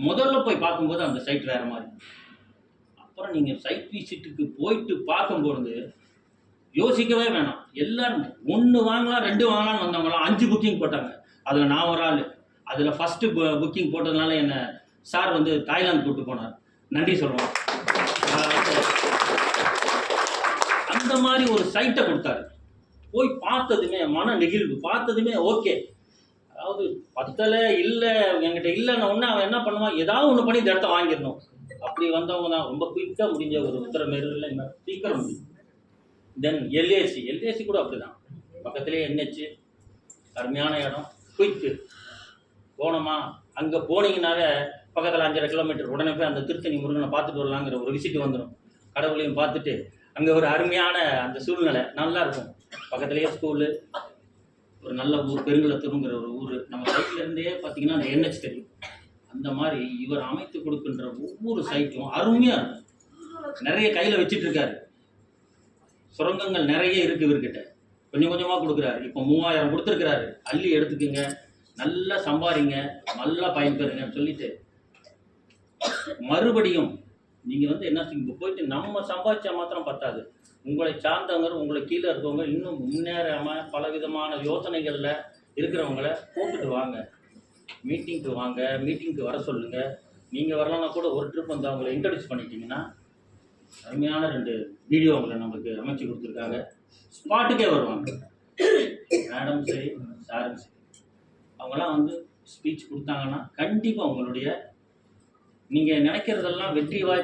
முதல்ல போய் பார்க்கும்போது அந்த சைட் வேற மாதிரி. அப்புறம் நீங்கள் சைட் விசிட்டுக்கு போயிட்டு பார்க்கும்பொழுது யோசிக்கவே வேணாம். எல்லாரும் 1 வாங்கலாம் 2 வாங்கலாம்னு வந்தவங்களாம் 5 புக்கிங் போட்டாங்க. அதில் நான் ஒரு ஆள். அதில் ஃபஸ்ட்டு புக்கிங் போட்டதுனால என்னை சார் வந்து தாய்லாந்து கூப்பிட்டு போனார். நன்றி சொல்கிறோம். அந்த மாதிரி ஒரு சைட்டை கொடுத்தாரு. போய் பார்த்ததுமே மன நெகிழ்வு, பார்த்ததுமே ஓகே. அதாவது பத்தலை இல்லை என்கிட்ட இல்லைன்னா ஒன்று அவன் என்ன பண்ணுவான், ஏதாவது ஒன்று பண்ணி இந்த இடத்த வாங்கிடணும். அப்படி வந்தவங்க தான் ரொம்ப குயிக்காக முடிஞ்ச ஒரு உத்தரமேரூரில் சீக்கிரம் முடியும். தென் எல்ஏசி கூட அப்படிதான். பக்கத்துலேயே NH, அருமையான இடம், குயிக்கு போனோமா. அங்கே போனீங்கன்னாவே பக்கத்தில் 5.5 கிலோமீட்டர் உடனே போய் அந்த திருத்தணி முருகனை பார்த்துட்டு வரலாங்கிற ஒரு விசிட் வந்துடும். கடவுளையும் பார்த்துட்டு அங்கே ஒரு அருமையான அந்த சூழ்நிலை நல்லா இருக்கும். பக்கத்துலேயே ஸ்கூலு, ஒரு நல்ல ஊர், பெருங்குளத்தூருங்கிற ஒரு ஊர். நம்ம சைட்லேருந்தே பார்த்தீங்கன்னா அந்த NH தெரியும். அந்த மாதிரி இவர் அமைத்து கொடுக்கின்ற ஒவ்வொரு சைட்டும் அருமையாக இருக்கும். நிறைய கையில் வச்சுட்டு இருக்காரு. சுரங்கங்கள் நிறைய இருக்குது இவர்கிட்ட. கொஞ்சம் கொஞ்சமாக கொடுக்குறாரு. இப்போ 3000 கொடுத்துருக்கிறாரு. அள்ளி எடுத்துக்குங்க, நல்லா சம்பாதிங்க, நல்லா பயன்பெறுங்கன்னு சொல்லிட்டு மறுபடியும் நீங்கள் வந்து என்ன செய்யுங்க, போயிட்டு நம்ம சம்பாதிச்சா மாத்திரம் பத்தாது. உங்களை சார்ந்தவங்க, உங்களை கீழே இருக்கவங்க இன்னும் முன்னேறாமல் பலவிதமான யோசனைகளில் இருக்கிறவங்கள கூப்பிட்டு வாங்க, மீட்டிங்க்கு வர சொல்லுங்கள். நீங்கள் வரலன்னா கூட ஒரு ட்ரிப் வந்து அவங்கள இன்ட்ரடியூஸ் பண்ணிட்டீங்கன்னா அருமையான 2 வீடியோ அவங்களை நமக்கு அமைச்சு கொடுத்துருக்காங்க. ஸ்பாட்டுக்கே வருவாங்க. மேடம் சரி, சாரும் சரி, அவங்களாம் வந்து ஸ்பீச் கொடுத்தாங்கன்னா கண்டிப்பாக உங்களுடைய நீங்கள் நினைக்கிறதெல்லாம் வெற்றி வாய்ப்பு